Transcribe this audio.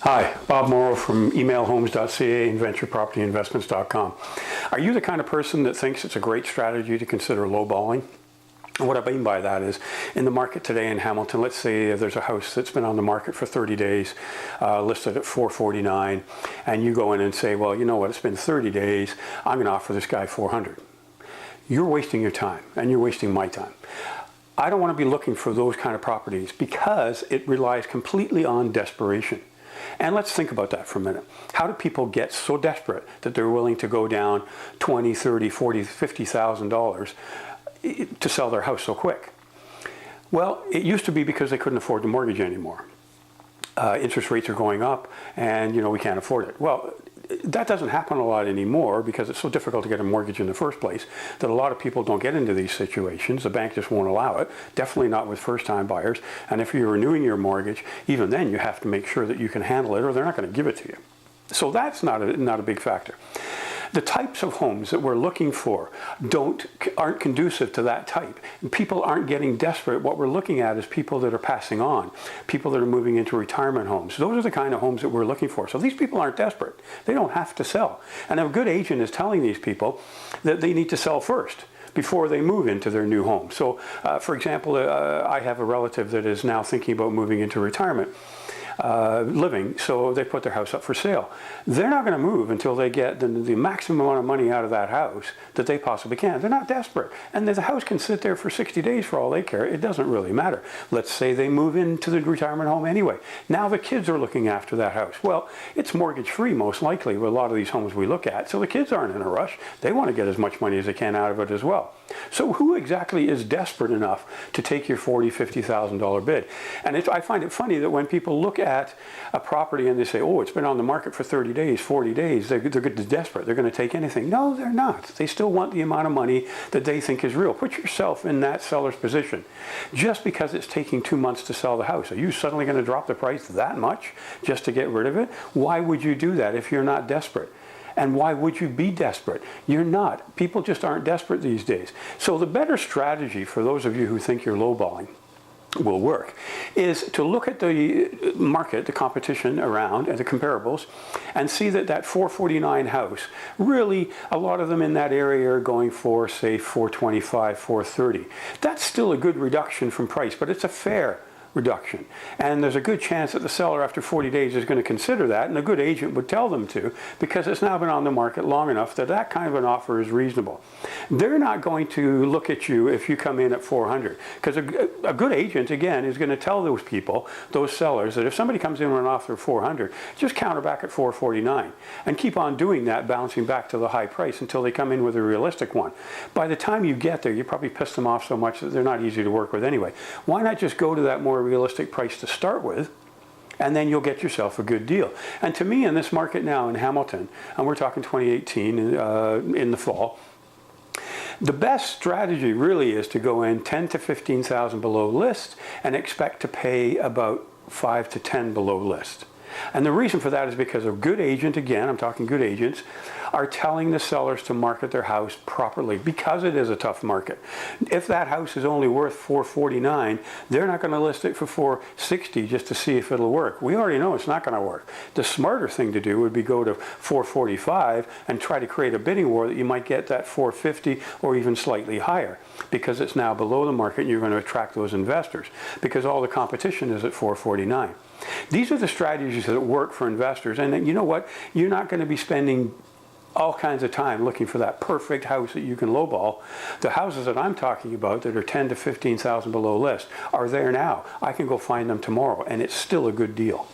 Hi, Bob Morrow from emailhomes.ca and venturepropertyinvestments.com. Are you the kind of person that thinks it's a great strategy to consider lowballing? And what I mean by that is, in the market today in Hamilton, let's say there's a house that's been on the market for 30 days, listed at $449, and you go in and say, well, you know what, it's been 30 days, I'm going to offer this guy $400. You're wasting your time, and you're wasting my time. I don't want to be looking for those kind of properties because it relies completely on desperation. And let's think about that for a minute. How do people get so desperate that they're willing to go down $20, $30, $40, $50,000 to sell their house so quick? Well, it used to be because they couldn't afford the mortgage anymore. Interest rates are going up and, we can't afford it. Well, that doesn't happen a lot anymore because it's so difficult to get a mortgage in the first place that a lot of people don't get into these situations. The bank just won't allow it, definitely not with first-time buyers. And if you're renewing your mortgage, even then you have to make sure that you can handle it or they're not going to give it to you. So that's not a big factor. The types of homes that we're looking for aren't conducive to that type. And people aren't getting desperate. What we're looking at is people that are passing on, people that are moving into retirement homes. Those are the kind of homes that we're looking for. So these people aren't desperate. They don't have to sell. And a good agent is telling these people that they need to sell first before they move into their new home. So, for example, I have a relative that is now thinking about moving into retirement living, so they put their house up for sale. They're not going to move until they get the maximum amount of money out of that house that they possibly can. They're not desperate. And the house can sit there for 60 days for all they care. It doesn't really matter. Let's say they move into the retirement home anyway. Now the kids are looking after that house. Well, it's mortgage free most likely with a lot of these homes we look at, so the kids aren't in a rush. They want to get as much money as they can out of it as well. So who exactly is desperate enough to take your $40,000, $50,000 bid? And I find it funny that when people look at a property and they say, oh, it's been on the market for 30 days, 40 days, they're desperate, they're going to take anything. No, they're not. They still want the amount of money that they think is real. Put yourself in that seller's position. Just because it's taking 2 months to sell the house, are you suddenly going to drop the price that much just to get rid of it? Why would you do that if you're not desperate? And why would you be desperate? You're not. People just aren't desperate these days. So the better strategy for those of you who think you're lowballing will work is to look at the market, the competition around, and the comparables, and see that $449 house, really a lot of them in that area are going for, say, $425, $430. That's still a good reduction from price, but it's a fair reduction. And there's a good chance that the seller after 40 days is going to consider that, and a good agent would tell them to, because it's now been on the market long enough that that kind of an offer is reasonable. They're not going to look at you if you come in at 400, because a good agent, again, is going to tell those people, those sellers, that if somebody comes in with an offer of 400, just counter back at 449 and keep on doing that, bouncing back to the high price until they come in with a realistic one. By the time you get there, you probably piss them off so much that they're not easy to work with anyway. Why not just go to that more realistic price to start with, and then you'll get yourself a good deal. And to me, in this market now in Hamilton, and we're talking 2018 in the fall, the best strategy really is to go in 10 to 15,000 below list and expect to pay about 5 to 10 below list. And the reason for that is because a good agent, again, I'm talking good agents, are telling the sellers to market their house properly because it is a tough market. If that house is only worth $449, they're not going to list it for $460 just to see if it'll work. We already know it's not going to work. The smarter thing to do would be go to $445 and try to create a bidding war that you might get that $450 or even slightly higher, because it's now below the market and you're going to attract those investors because all the competition is at $449. These are the strategies that work for investors, and you know what? You're not going to be spending all kinds of time looking for that perfect house that you can lowball. The houses that I'm talking about that are 10 to 15,000 below list are there now. I can go find them tomorrow, and it's still a good deal.